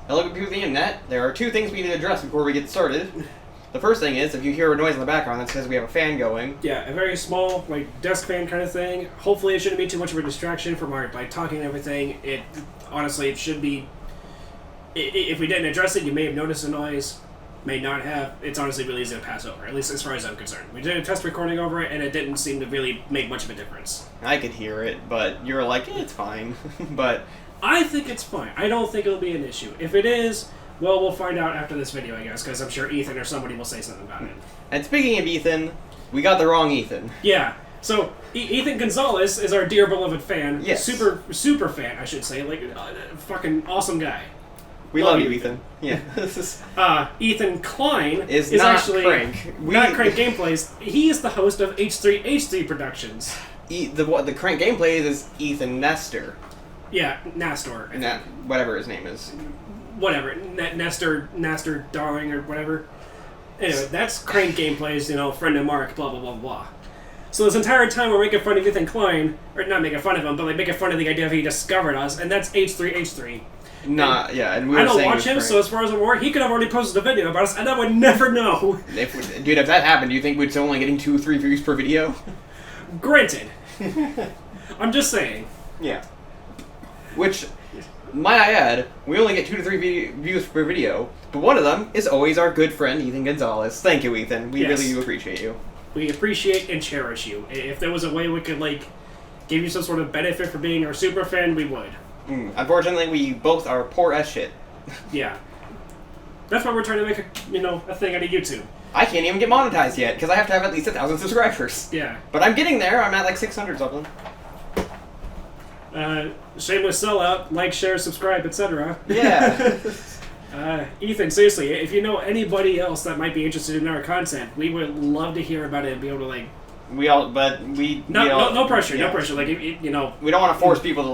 Hello, people of the internet. There are two things we need to address before we get started. The first thing is, if you hear a noise in the background, that's because we have a fan going. Yeah, a very small, like, desk fan kind of thing. Hopefully it shouldn't be too much of a distraction from our, like, talking and everything. Honestly, it should be... If we didn't address it, you may have noticed a noise. May not have. It's honestly really easy to pass over, at least as far as I'm concerned. We did a test recording over it, and it didn't seem to really make much of a difference. I could hear it, but you're like, it's fine. But... I think it's fine. I don't think it'll be an issue. If it is, well, we'll find out after this video, I guess, because I'm sure Ethan or somebody will say something about it. And speaking of Ethan, we got the wrong Ethan. Yeah. So, Ethan Gonzalez is our dear beloved fan. Yes. Super fan, I should say. Like, fucking awesome guy. We love you, Ethan. Yeah. Ethan Klein is not actually Crank. Not Crank Gameplays. He is the host of H3 Productions. The Crank Gameplays is Ethan Nestor. Yeah, Nastor. Whatever his name is. Whatever. Nastor Darling, or whatever. Anyway, that's Crank Gameplays, friend of Mark, blah, blah, blah, blah. So this entire time we're making fun of Ethan Klein, or not making fun of him, but like making fun of the idea of he discovered us, and that's H3. And we were I don't saying watch him, so as far as I'm aware, he could have already posted a video about us, and I would never know. Dude, if that happened, do you think we'd still only getting 2 or 3 views per video? Granted. I'm just saying. Yeah. Which, might I add, we only get 2 to 3 views per video, but one of them is always our good friend, Ethan Gonzalez. Thank you, Ethan. We really do appreciate you. We appreciate and cherish you. If there was a way we could, give you some sort of benefit for being our super fan, we would. Unfortunately, we both are poor as shit. Yeah. That's why we're trying to make a thing out of YouTube. I can't even get monetized yet, because I have to have at least 1,000 subscribers. Yeah. But I'm getting there. I'm at 600 something. Shameless sellout. Like, share, subscribe, etc. Yeah. Ethan, seriously, if you know anybody else that might be interested in our content, we would love to hear about it and be able to, No pressure, yeah. no pressure. We don't want to force people to,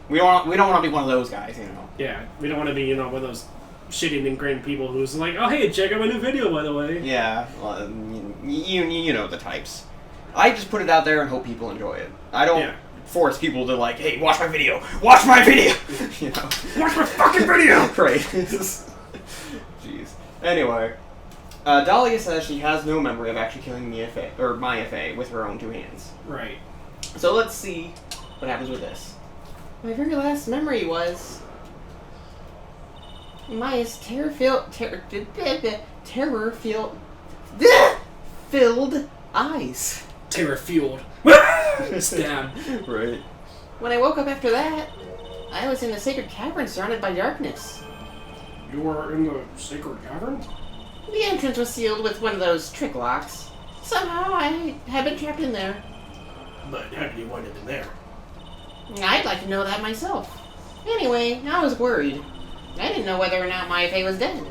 We don't want to be one of those guys, Yeah, we don't want to be, one of those shitty and ingrained people who's like, oh, hey, check out my new video, by the way. Yeah, well, you know the types. I just put it out there and hope people enjoy it. I don't force people to, hey, watch my video! Watch my video! Watch my fucking video! Right. Jeez. Anyway, Dahlia says she has no memory of actually killing my FA with her own 2 hands. Right. So let's see what happens with this. My very last memory was Maya's terror-filled eyes. Terror-fueled. Stab. Right. When I woke up after that, I was in a sacred cavern surrounded by darkness. You were in the sacred cavern? The entrance was sealed with one of those trick locks. Somehow I had been trapped in there. But how did you wind up in there? I'd like to know that myself. Anyway, I was worried. I didn't know whether or not my FA was dead.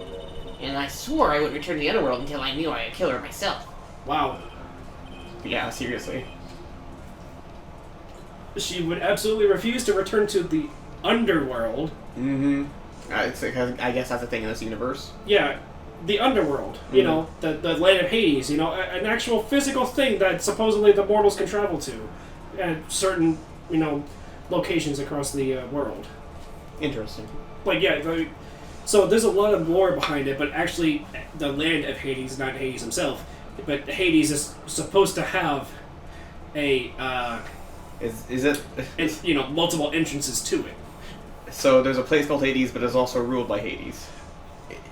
And I swore I wouldn't return to the underworld until I knew I had killed her myself. Wow. Yeah, seriously. She would absolutely refuse to return to the underworld. Mm-hmm. I guess that's a thing in this universe. Yeah, the underworld. Mm-hmm. The land of Hades. An actual physical thing that supposedly the mortals can travel to at certain, locations across the world. Interesting. So there's a lot of lore behind it, but actually the land of Hades, not Hades himself, but Hades is supposed to have a... Is it? It's, multiple entrances to it. So there's a place called Hades, but it's also ruled by Hades.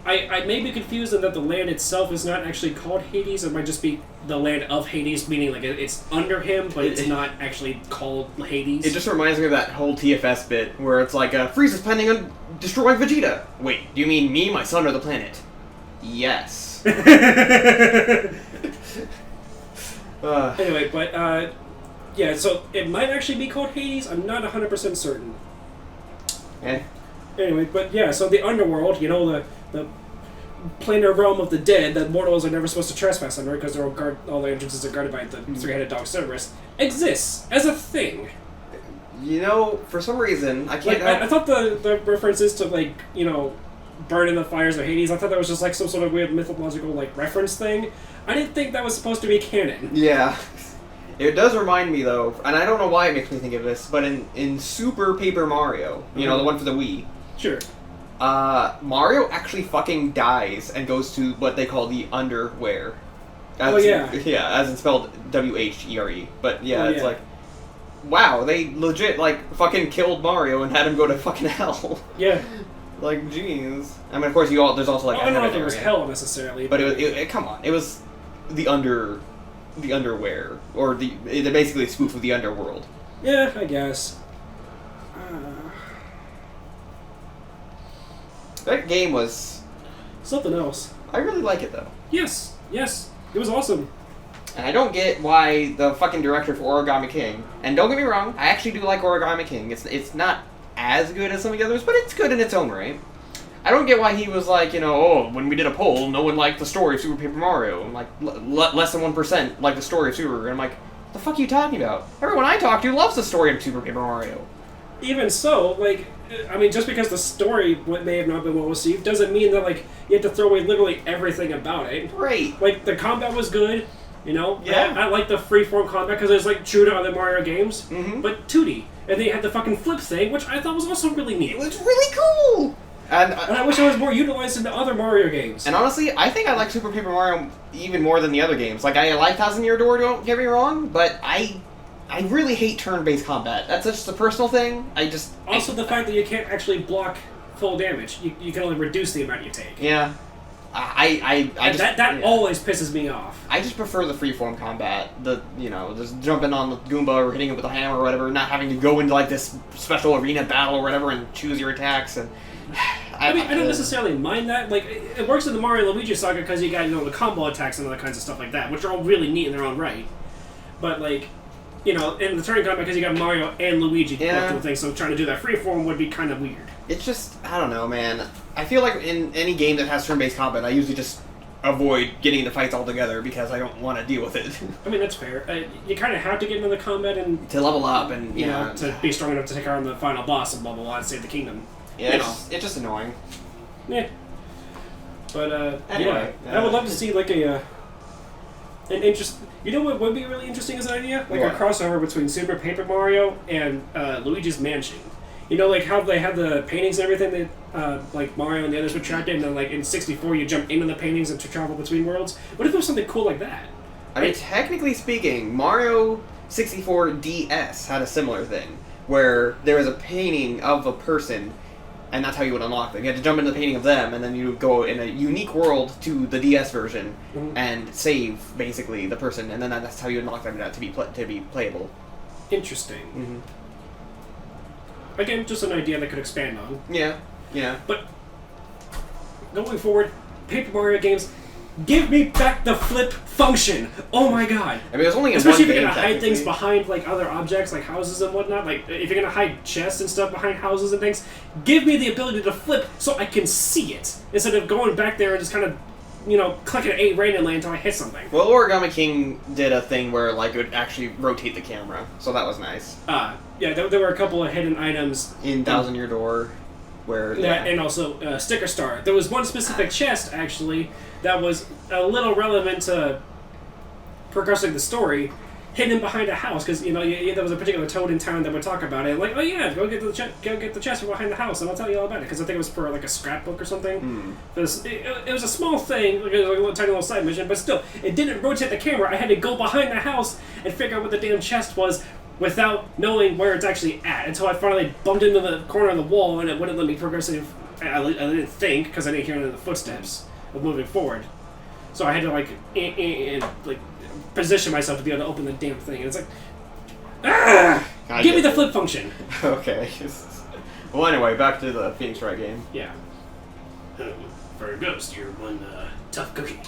I may be confused in that the land itself is not actually called Hades. It might just be the land of Hades, meaning it's under him, but it's not actually called Hades. It just reminds me of that whole TFS bit where it's like, Frieza's planning on destroying Vegeta. Wait, do you mean me, my son, or the planet? Yes. Anyway, but, yeah, so it might actually be called Hades. I'm not 100% certain. Anyway, but yeah, so the underworld, the planar realm of the dead that mortals are never supposed to trespass under because all the entrances are guarded by the 3-headed dog Cerberus, exists as a thing. For some reason, I can't... I thought the references to, burn in the fires of Hades, I thought that was just some sort of weird mythological, reference thing. I didn't think that was supposed to be canon. Yeah. It does remind me, though, and I don't know why it makes me think of this, but in Super Paper Mario, the one for the Wii... Sure. Mario actually fucking dies and goes to what they call the underwear. Oh, yeah. Yeah, as in spelled W-H-E-R-E. But yeah, Oh, it's yeah. like, wow, they legit, like, fucking killed Mario and had him go to fucking hell. Yeah. Like, jeez. I mean, of course, there's also, like, I don't know if heaven it was area. hell necessarily. But come on, it was the underwear. Or they're basically a spoof of the underworld. Yeah, I guess. That game was... Something else. I really like it, though. Yes. It was awesome. And I don't get why the fucking director for Origami King, and don't get me wrong, I actually do like Origami King. It's not as good as some of the others, but it's good in its own right. I don't get why he was like, when we did a poll, no one liked the story of Super Paper Mario. And like, less than 1% liked the story of Super. And I'm like, what the fuck are you talking about? Everyone I talk to loves the story of Super Paper Mario. Even so, like, I mean, just because the story may have not been well received doesn't mean that, like, you have to throw away literally everything about it. Right. Like, the combat was good, Yeah. I like the freeform combat because it's, like, true to other Mario games, Mm-hmm. but 2D. And they had the fucking flip thing, which I thought was also really neat. It was really cool! And I wish it was more utilized in the other Mario games. And honestly, I think I like Super Paper Mario even more than the other games. Like, I like Thousand Year Door, don't get me wrong, but I really hate turn-based combat. That's just a personal thing. Also, the fact that you can't actually block full damage. You can only reduce the amount you take. Yeah. I just... That always pisses me off. I just prefer the freeform combat. Just jumping on the Goomba or hitting it with a hammer or whatever, not having to go into, like, this special arena battle or whatever and choose your attacks and... I don't necessarily mind that. Like, it works in the Mario and Luigi saga because you got, the combo attacks and other kinds of stuff like that, which are all really neat in their own right. But, like, in the turning combat, because you got Mario and Luigi both doing things, so trying to do that freeform would be kind of weird. It's just, I don't know, man. I feel like in any game that has turn-based combat, I usually just avoid getting into fights altogether because I don't want to deal with it. I mean, that's fair. You kind of have to get into the combat and... to level up and, to be strong enough to take on the final boss and blah, blah, blah, and save the kingdom. Yeah, it's just annoying. Yeah. But, Anyway, I would love to see, like, an interest... You know what would be really interesting as an idea? Like, What? a crossover between Super Paper Mario and Luigi's Mansion. Like, how they have the paintings and everything that, like, Mario and the others would track in, and then, like, in 64 you jump into the paintings and to travel between worlds? What if there was something cool like that? I mean, technically speaking, Mario 64 DS had a similar thing, where there was a painting of a person, and that's how you would unlock them. You had to jump into the painting of them, and then you would go in a unique world to the DS version and save, basically, the person, and then that's how you unlock them to be playable. Interesting. Mm-hmm. Again, just an idea that could expand on. Yeah. But going forward, Paper Mario games, give me back the flip function. Oh my god! I mean, it was only in Especially one if you're game, gonna hide things technically. behind like other objects, like houses and whatnot. Like if you're gonna hide chests and stuff behind houses and things, give me the ability to flip so I can see it instead of going back there and just kind of, clicking A randomly until I hit something. Well, Origami King did a thing where, like, it would actually rotate the camera, so that was nice. Yeah, there were a couple of hidden items In Thousand Year Door, where... that, and also Sticker Star. There was one specific chest actually that was a little relevant to progressing the story, hidden behind a house because there was a particular toad in town that would talk about it. Like, oh yeah, go get the chest from behind the house, and I'll tell you all about it. Because I think it was for like a scrapbook or something. It was a small thing, like a little tiny little side mission, but still, it didn't rotate the camera. I had to go behind the house and figure out what the damn chest was without knowing where it's actually at until I finally bumped into the corner of the wall and it wouldn't let me progress. I didn't think because I didn't hear any of the footsteps of moving forward. So I had to like position myself to be able to open the damn thing, and it's like, give me the flip function. Okay. Well, anyway, back to the Phoenix Wright game. Yeah. For a ghost, you're one tough cookie.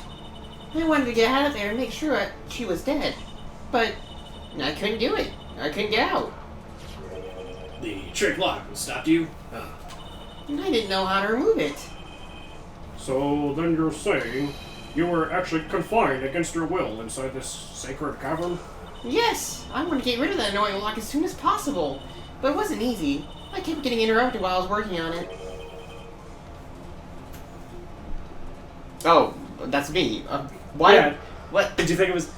I wanted to get out of there and make sure she was dead, but I couldn't do it. I couldn't get out. The trick lock stopped you? And I didn't know how to remove it. So then you're saying you were actually confined against your will inside this sacred cavern? Yes, I want to get rid of that annoying lock as soon as possible, but it wasn't easy. I kept getting interrupted while I was working on it. Oh, that's me. Why? Yeah. What? Did you think it was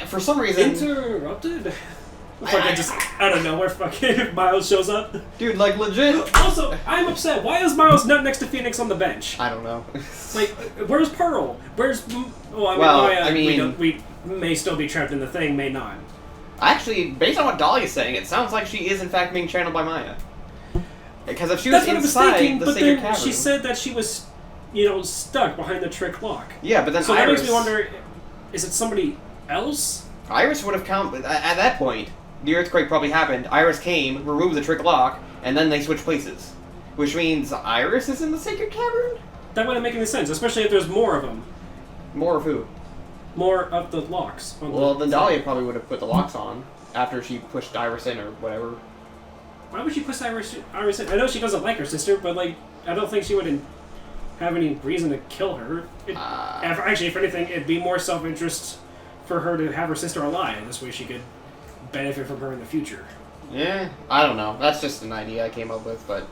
For some reason... interrupted? Fucking just out of nowhere, fucking Miles shows up. Dude, like, legit. Also, I'm upset. Why is Miles not next to Phoenix on the bench? I don't know. Like, where's Pearl? Where's... I mean, we may still be trapped in the thing, may not. Actually, based on what Dahlia's saying, it sounds like she is in fact being channeled by Maya. Because if she was inside the Sacred Cavern... she said that she was, stuck behind the trick lock. Yeah, but then so Iris... that makes me wonder, is it somebody else? Iris would have come... At that point, the earthquake probably happened. Iris came, removed the trick lock, and then they switched places. Which means Iris is in the Sacred Cavern? That wouldn't make any sense, especially if there's more of them. More of who? More of the locks. Then Dahlia probably would have put the locks on after she pushed Iris in or whatever. Why would she push Iris in? I know she doesn't like her sister, but, I don't think she would have any reason to kill her. Actually, if anything, it'd be more self-interest for her to have her sister alive. This way she could benefit from her in the future. Yeah, I don't know. That's just an idea I came up with, but...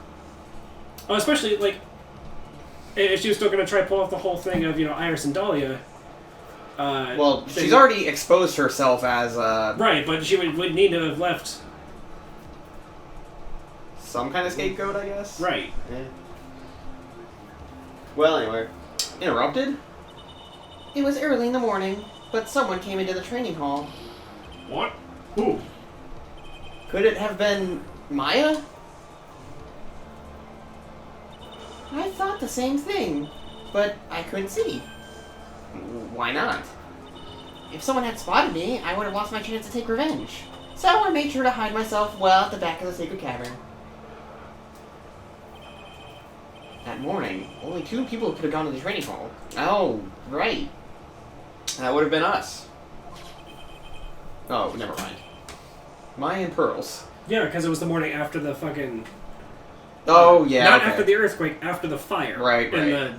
Oh, especially, if she was still going to try to pull off the whole thing of, Iris and Dahlia... she's already exposed herself as, Right, but she would need to have left... some kind of scapegoat, I guess? Right. Yeah. Well, anyway. Interrupted? It was early in the morning, but someone came into the training hall. What? Who? Could it have been Maya? I thought the same thing, but I couldn't see. Why not? If someone had spotted me, I would have lost my chance to take revenge. So I made sure to hide myself well at the back of the Sacred Cavern. That morning, only 2 people could have gone to the training hall. Oh, right. That would have been us. Oh, never mind. Maya and Pearls. Yeah, because it was the morning after the fucking... Oh, yeah, Not okay. after the earthquake, after the fire. Right. And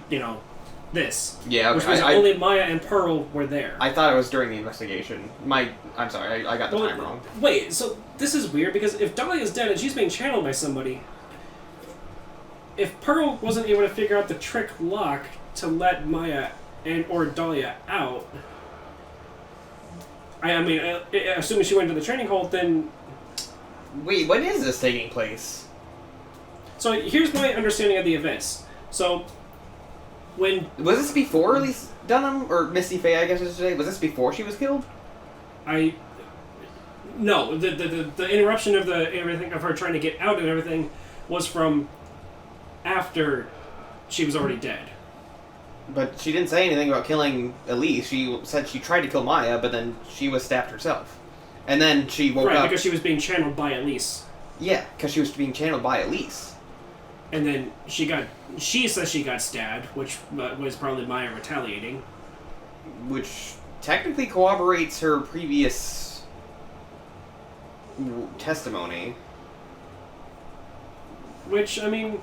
this. Yeah, okay. Which was only Maya and Pearl were there. I thought it was during the investigation. I'm sorry, I got the time wrong. Wait, so this is weird, because if Dahlia's dead and she's being channeled by somebody... If Pearl wasn't able to figure out the trick lock to let Maya or Dahlia out... assuming she went to the training hall, then... Wait, when is this taking place? So here's my understanding of the events. So, when... Was this before Elise Dunham, or Misty Faye, I guess I should say? Was this before she was killed? No, the interruption of everything of her trying to get out and everything was from after she was already dead. But she didn't say anything about killing Elise. She said she tried to kill Maya, but then she was stabbed herself. And then she woke up... Right, because she was being channeled by Elise. Yeah, because she was being channeled by Elise. And then she says she got stabbed, which was probably Maya retaliating. Which technically corroborates her previous testimony. Which, even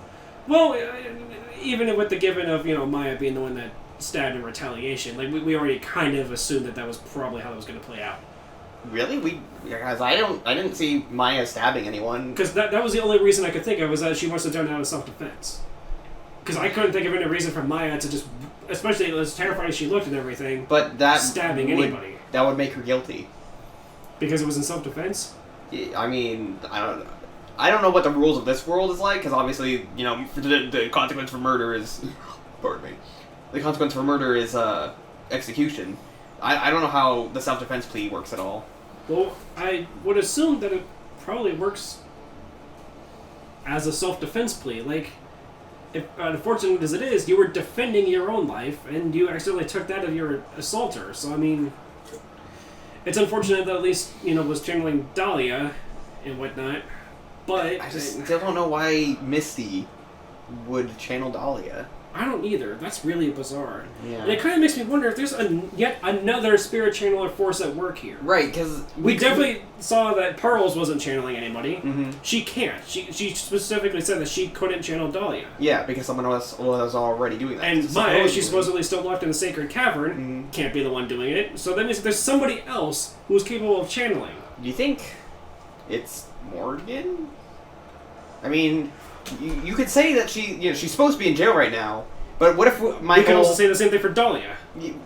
with the given of, Maya being the one that stabbed in retaliation, we already kind of assumed that was probably how that was going to play out. Really? Because I didn't see Maya stabbing anyone. Because that was the only reason I could think of, was that she must have done it out of self-defense. Because I couldn't think of any reason for Maya to just, especially as terrified as she looked and everything, but stabbing anybody. That would make her guilty. Because it was in self-defense? I don't know what the rules of this world is like, because obviously, the consequence for murder is... Pardon me. The consequence for murder is, execution. I don't know how the self-defense plea works at all. Well, I would assume that it probably works as a self-defense plea. If, unfortunate as it is, you were defending your own life, and you accidentally took that of your assaulter. So, it's unfortunate that at least, was channeling Dahlia and whatnot, but... I still don't know why Misty would channel Dahlia. I don't either. That's really bizarre. Yeah. And it kind of makes me wonder if there's yet another spirit channeler force at work here. Right, because... We definitely saw that Pearls wasn't channeling anybody. Mm-hmm. She can't. She specifically said that she couldn't channel Dahlia. Yeah, because someone else was already doing that. And Maya, she's supposedly still locked in the Sacred Cavern, can't be the one doing it. So that means there's somebody else who's capable of channeling. Do you think it's Morgan? You could say that she's supposed to be in jail right now, but what if Michael... We can also say the same thing for Dahlia.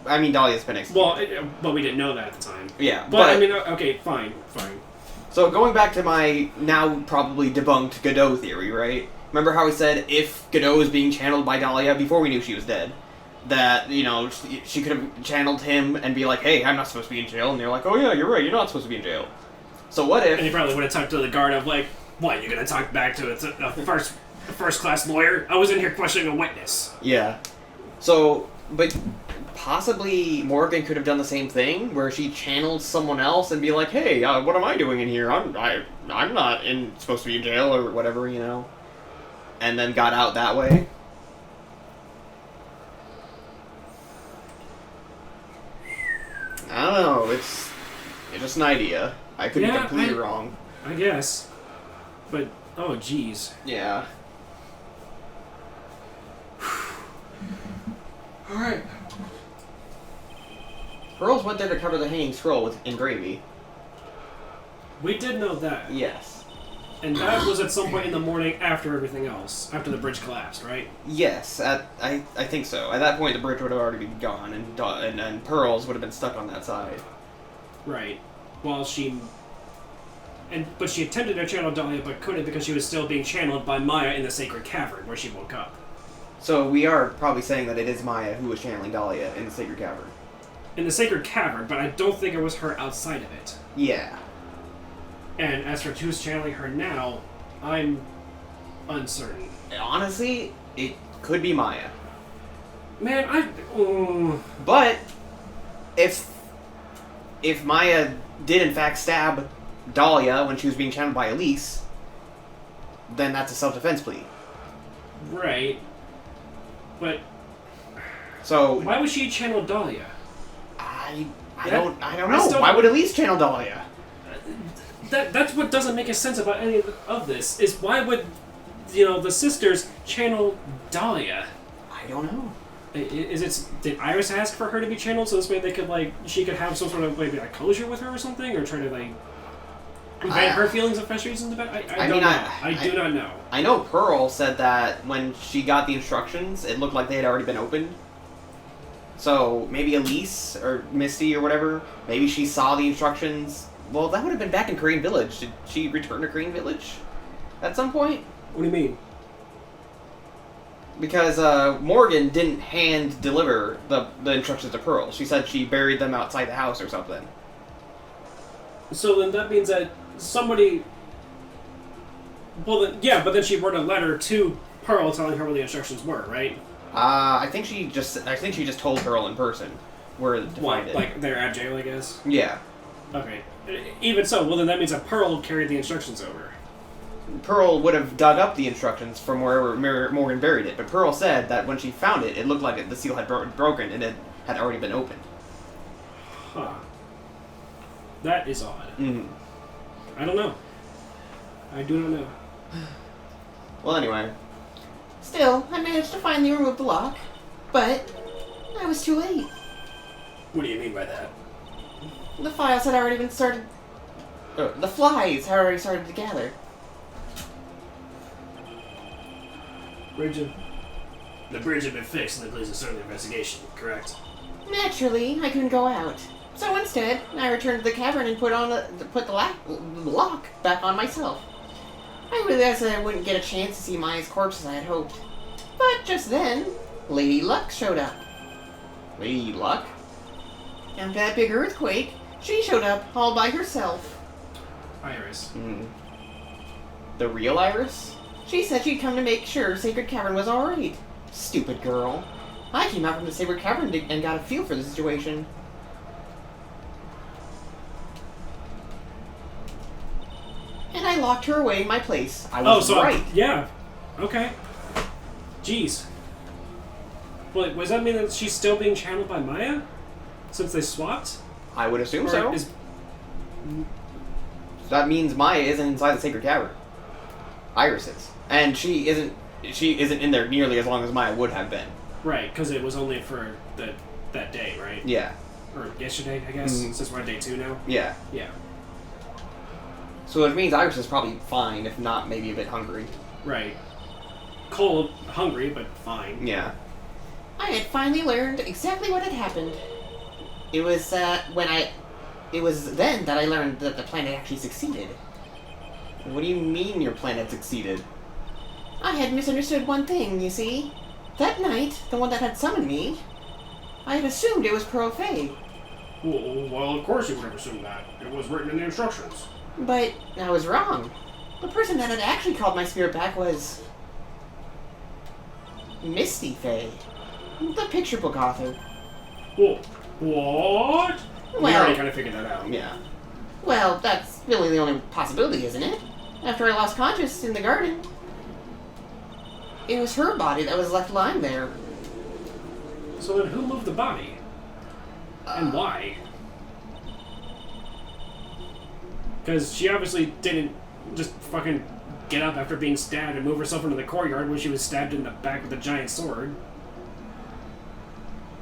Dahlia's been executed. Well, but we didn't know that at the time. Yeah, But okay, fine. So going back to my now probably debunked Godot theory, right? Remember how I said if Godot was being channeled by Dahlia before we knew she was dead, that, you know, she could have channeled him and be like, hey, I'm not supposed to be in jail, and they're like, oh yeah, you're right, you're not supposed to be in jail. So what if... And he probably would have talked to the guard of like, what, you're gonna talk back to a first-class lawyer? I was in here questioning a witness. Yeah. So, but possibly Morgan could have done the same thing, where she channeled someone else and be like, hey, what am I doing in here? I'm not supposed to be in jail or whatever, you know? And then got out that way. I don't know, it's just an idea. I could be completely wrong. I guess. But, oh jeez. Yeah. Alright. Pearls went there to cover the hanging scroll in gravy. We did know that. Yes. And that was at some point in the morning after everything else. After the bridge collapsed, right? Yes, I think so. At that point, the bridge would have already been gone, and Pearls would have been stuck on that side. Right. Well, but she attempted to channel Dahlia, but couldn't because she was still being channeled by Maya in the sacred cavern, where she woke up. So we are probably saying that it is Maya who was channeling Dahlia in the sacred cavern. In the sacred cavern, but I don't think it was her outside of it. Yeah. And as for who's channeling her now, I'm uncertain. Honestly, it could be Maya. Man, But if Maya did in fact stab Dahlia when she was being channeled by Elise, then that's a self-defense plea. Right. But so why would she channel Dahlia? I don't know. Why would Elise channel Dahlia? That's what doesn't make a sense about any of this. Is why would the sisters channel Dahlia? I don't know. Did Iris ask for her to be channeled so this way she could have some sort of maybe closure with her or something, or try to prevent her feelings of frustration in the back? I don't know. I do not know. I know Pearl said that when she got the instructions, it looked like they had already been opened. So maybe Elise or Misty or whatever, maybe she saw the instructions. Well, that would have been back in Korean Village. Did she return to Korean Village at some point? What do you mean? Because Morgan didn't hand deliver the instructions to Pearl. She said she buried them outside the house or something. So then that means that somebody... Well, then, yeah, but then she wrote a letter to Pearl telling her what the instructions were, right? I think she just told Pearl in person where to find it. Like they're at jail, I guess? Yeah. Okay. Even so, well then that means that Pearl carried the instructions over. Pearl would have dug up the instructions from wherever Morgan buried it, but Pearl said that when she found it, it looked like the seal had broken and it had already been opened. Huh. That is odd. Mm-hmm. I don't know. I do not know. Well, anyway. Still, I managed to finally remove the lock, but I was too late. What do you mean by that? The files had already been started... the flies had already started to gather. The bridge had been fixed and the police had started the investigation, correct? Naturally, I couldn't go out. So instead, I returned to the cavern and put the lock back on myself. I realized that I wouldn't get a chance to see Maya's corpse as I had hoped. But just then, Lady Luck showed up. Lady Luck? After that big earthquake, she showed up all by herself. Iris. The real Iris? She said she'd come to make sure Sacred Cavern was alright. Stupid girl. I came out from the Sacred Cavern and got a feel for the situation. And I locked her away in my place. I was right. Yeah. Okay. Jeez. Well, does that mean that she's still being channeled by Maya? Since they swapped? I would assume so. That means Maya isn't inside the Sacred Cavern. Iris is. And she isn't in there nearly as long as Maya would have been. Right, because it was only for that day, right? Yeah. Or yesterday, I guess, since we're on day 2 now? Yeah. Yeah. So it means Iris is probably fine, if not maybe a bit hungry. Right. Cold, hungry, but fine. Yeah. I had finally learned exactly what had happened. It was when it was then that I learned that the plan had actually succeeded. What do you mean your plan had succeeded? I had misunderstood one thing, you see. That night, the one that had summoned me, I had assumed it was Pearl Fay. Well, of course you would have assumed that. It was written in the instructions. But I was wrong. The person that had actually called my spirit back was... Misty Fay. The picture book author. Whoa. What? We Well- already kind of figured that out. Yeah. Well, that's really the only possibility, isn't it? After I lost consciousness in the garden. It was her body that was left lying there. So then who moved the body? And why? Because she obviously didn't just fucking get up after being stabbed and move herself into the courtyard when she was stabbed in the back with a giant sword.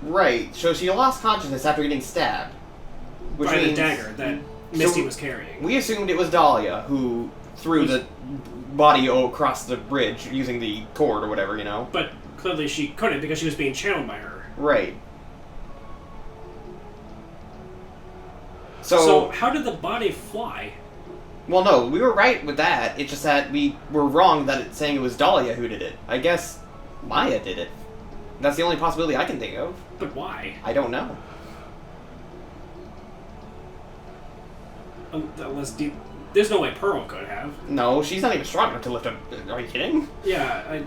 Right. So she lost consciousness after getting stabbed. Which By the means dagger that Misty was carrying. we assumed it was Dahlia who threw the body across the bridge using the cord or whatever, you know? But clearly she couldn't because she was being channeled by her. Right. So how did the body fly? Well, no, we were right with that. It's just that we were wrong that it's saying it was Dahlia who did it. I guess Maya did it. That's the only possibility I can think of. But why? I don't know. There's no way Pearl could have. No, she's not even strong enough to lift up. Are you kidding? Yeah,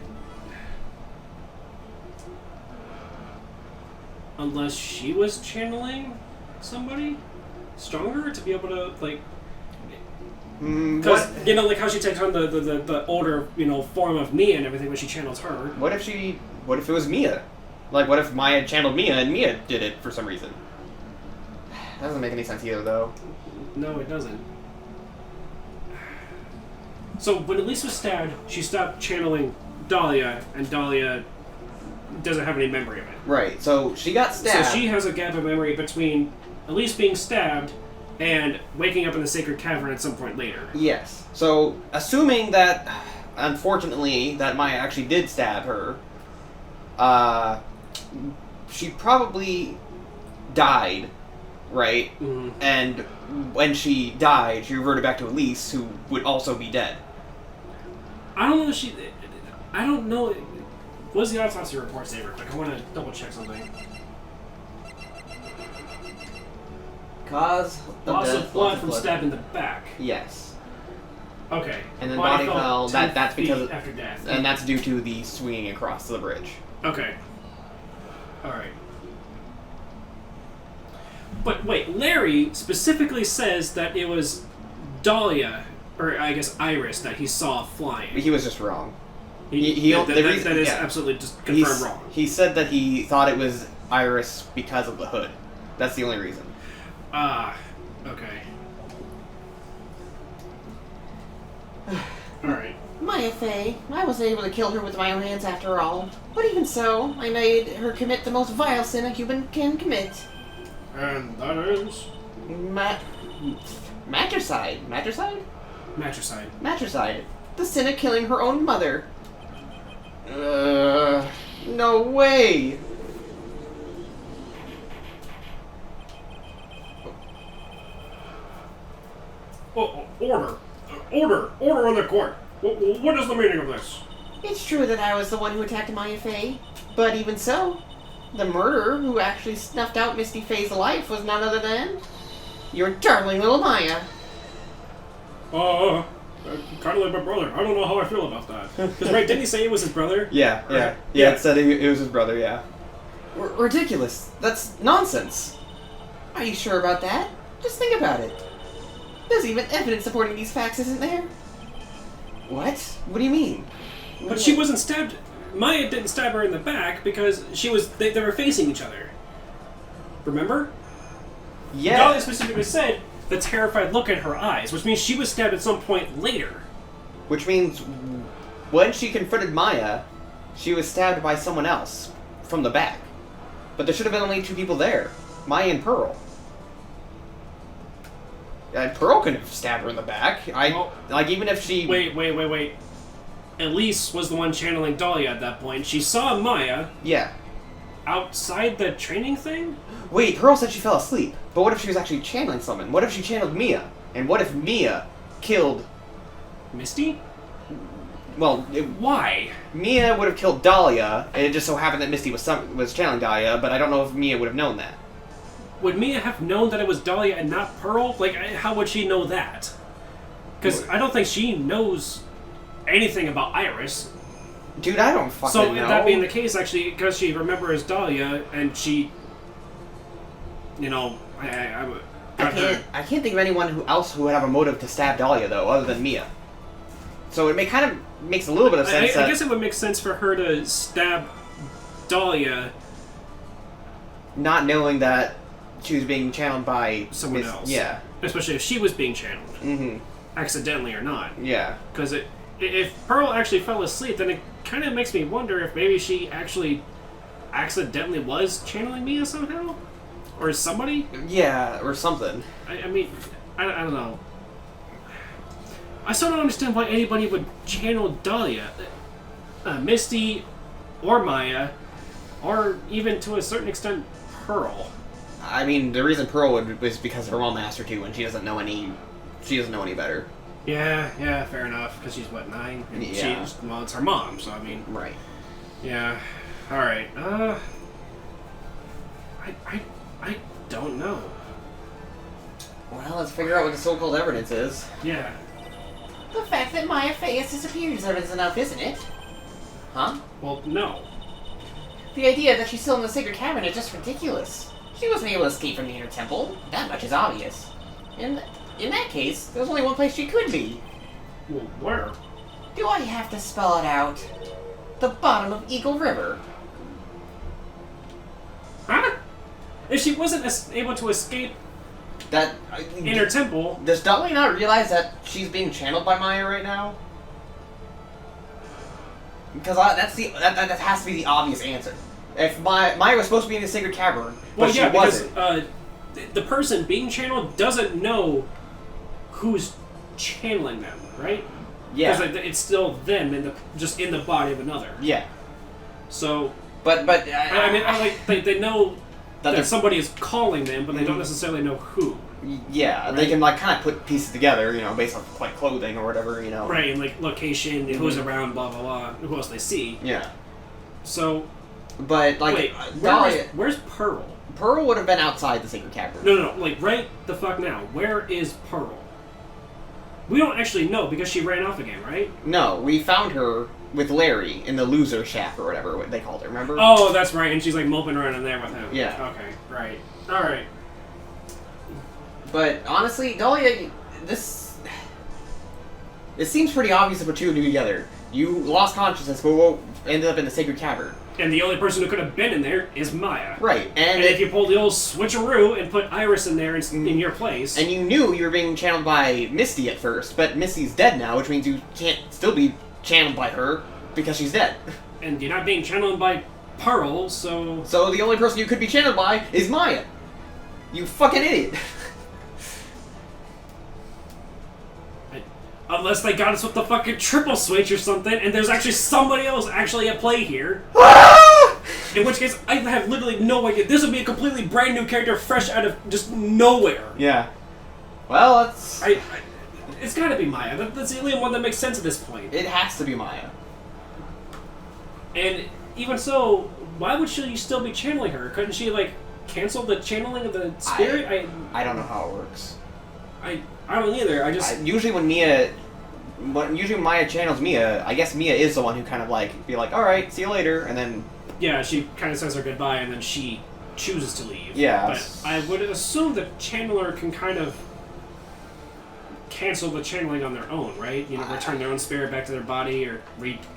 unless she was channeling somebody stronger to be able to, like... Because, you know, like how she takes on the older, you know, form of Mia and everything when she channels her. What if it was Mia? Like, what if Maya channeled Mia and Mia did it for some reason? That doesn't make any sense either, though. No, it doesn't. So, when Elise was stabbed, she stopped channeling Dahlia, and Dahlia doesn't have any memory of it. Right, so she got stabbed. So she has a gap of memory between Elise being stabbed and waking up in the sacred cavern at some point later. Yes. So, assuming that, unfortunately, that Maya actually did stab her, she probably died, right? Mm-hmm. And when she died, she reverted back to Elise, who would also be dead. I don't know if I don't know... What does the autopsy report say real quick? I want to double check something. Cause Loss of blood from stab in the back. Yes. Okay. And then body fell. 10 That's because feet after death. and that's due to the swinging across the bridge. Okay. Alright. But wait, Larry specifically says that it was Dahlia, or I guess Iris, that he saw flying. He was just wrong. That is absolutely just confirmed wrong. He said that he thought it was Iris because of the hood. That's the only reason. Ah, okay. Alright. Maya Fay, I wasn't able to kill her with my own hands after all. But even so, I made her commit the most vile sin a human can commit. And that is? Matricide. Matricide? Matricide. Matricide. The sin of killing her own mother. No way! Order on the court. What is the meaning of this? It's true that I was the one who attacked Maya Fay, but even so, the murderer who actually snuffed out Misty Fay's life was none other than your darling little Maya. Kind of like my brother. I don't know how I feel about that. Because, right, didn't he say it was his brother? Yeah. It said it was his brother. Yeah. Ridiculous. That's nonsense. Are you sure about that? Just think about it. There's even evidence supporting these facts, isn't there? What? What do you mean? But she wasn't stabbed. Maya didn't stab her in the back because they were facing each other. Remember? Yeah. Dahlia specifically said the terrified look in her eyes, which means she was stabbed at some point later. Which means when she confronted Maya, she was stabbed by someone else from the back. But there should have been only two people there, Maya and Pearl. Pearl could have stabbed her in the back. Even if she... Wait. Elise was the one channeling Dahlia at that point. She saw Maya. Yeah. outside the training thing? Wait, Pearl said she fell asleep. But what if she was actually channeling someone? What if she channeled Mia? And what if Mia killed... Misty? Well, Why? Mia would have killed Dahlia, and it just so happened that Misty was channeling Dahlia, but I don't know if Mia would have known that. Would Mia have known that it was Dahlia and not Pearl? Like, how would she know that? Because I don't think she knows anything about Iris. Dude, I don't fucking know. So, that being the case, actually, because she remembers Dahlia, and she... You know, I can't think of anyone else who would have a motive to stab Dahlia, though, other than Mia. So it kind of makes a little bit of sense. I guess it would make sense for her to stab Dahlia... Not knowing that she was being channeled by... someone else. Yeah. Especially if she was being channeled. Mm-hmm. Accidentally or not. Yeah. Because if Pearl actually fell asleep, then it kind of makes me wonder if maybe she actually accidentally was channeling Mia somehow? Or somebody? Yeah, or something. I mean, I don't know. I still don't understand why anybody would channel Dahlia. Misty, or Maya, or even to a certain extent, Pearl. I mean, the reason Pearl was because her mom asked her to, and she doesn't know any better. Yeah, fair enough, because she's, what, 9? And yeah. Well, it's her mom, so I mean... Right. Yeah. Alright, I don't know. Well, let's figure out what the so-called evidence is. Yeah. The fact that Maya Faye has disappeared is evidence enough, isn't it? Huh? Well, no. The idea that she's still in the sacred cavern is just ridiculous. She wasn't able to escape from the inner temple. That much is obvious. In that case, there's only one place she could be. Well, where? Do I have to spell it out? The bottom of Eagle River. Huh? If she wasn't able to escape That... inner temple... Does Dolly not realize that she's being channeled by Maya right now? Because that has to be the obvious answer. If Maya was supposed to be in the sacred cavern, but she wasn't. Because the person being channeled doesn't know who's channeling them, right? Yeah. Because it's still them just in the body of another. Yeah. So... But I mean, they know that somebody is calling them, but they don't Mhm. necessarily know who. Yeah, right? they can like kind of put pieces together, you know, based on like clothing or whatever, you know. Right, and like location, Mhm. who's around, blah blah blah, who else they see. Yeah. So, But like, wait, where's Pearl? Pearl would have been outside the sacred cavern. No, like right the fuck now. Where is Pearl? We don't actually know because she ran off again, right? No, we found her with Larry in the loser shack or whatever they called it. Remember? Oh, that's right, and she's like moping around in there with him. Yeah. Okay, right. All right. But honestly, Dahlia, it seems pretty obvious to put two and two together. You lost consciousness, but ended up in the sacred cavern. And the only person who could have been in there is Maya. Right, And if you pull the old switcheroo and put Iris in there in your place... And you knew you were being channeled by Misty at first, but Misty's dead now, which means you can't still be channeled by her because she's dead. And you're not being channeled by Pearl, so... So the only person you could be channeled by is Maya. You fucking idiot. Unless they got us with the fucking triple switch or something, and there's actually somebody else actually at play here. In which case, I have literally no idea. This would be a completely brand new character, fresh out of just nowhere. Yeah. Well, that's... It's gotta be Maya. That's the only one that makes sense at this point. It has to be Maya. And even so, why would she still be channeling her? Couldn't she, like, cancel the channeling of the spirit? I don't know how it works. I don't either. Usually when Maya channels Mia, I guess Mia is the one who kind of like be like, all right, see you later, and then yeah, she kind of says her goodbye, and then she chooses to leave. Yeah. But I would assume the channeler can kind of cancel the channeling on their own, right? You know, return their own spirit back to their body, or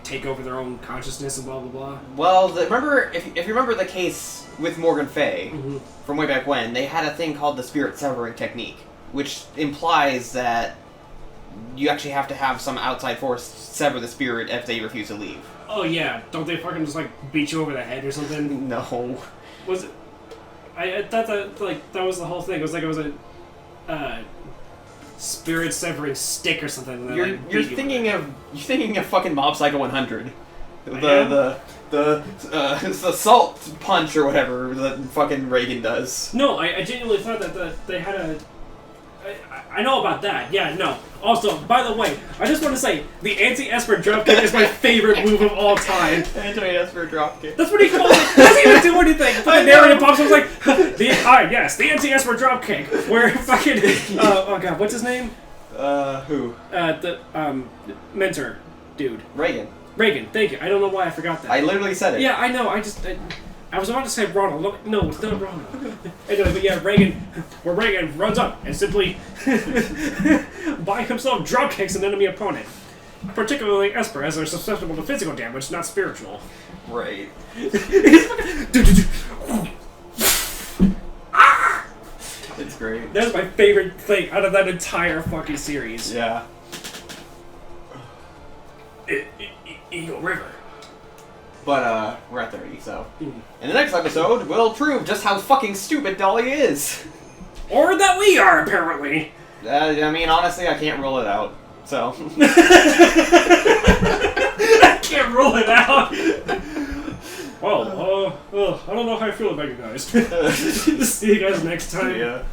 take over their own consciousness, and blah blah blah. Well, remember if you remember the case with Morgan Fay from way back when, they had a thing called the spirit severing technique, which implies that you actually have to have some outside force sever the spirit if they refuse to leave. Oh yeah, don't they fucking just like beat you over the head or something? No. Was it? I thought that was the whole thing. It was a spirit severing stick or something. You're thinking of fucking Mob Psycho 100. the salt punch or whatever that fucking Reagan does. No, I genuinely thought that they had a... I know about that. Yeah, no. Also, by the way, I just want to say, the anti-Esper dropkick is my favorite move of all time. Anti-Esper dropkick. That's what he calls it. He doesn't even do anything. But the narrative pops up like, the anti-Esper dropkick. Where fucking... oh god, what's his name? Who? The mentor dude. Reagan, thank you. I don't know why I forgot that. I literally said it. Yeah, I know. I was about to say Ronald. No, it's not Ronald. Anyway, but yeah, Reagan runs up and simply by himself drop kicks an enemy opponent. Particularly Esper, as they're susceptible to physical damage, not spiritual. Right. It's great. That's my favorite thing out of that entire fucking series. Yeah. Eagle River. But, we're at 30, so... In the next episode, we'll prove just how fucking stupid Dolly is! Or that we are, apparently! I mean, honestly, I can't rule it out, so... I can't rule it out! Well, I don't know how I feel about you guys. See you guys next time. Yeah.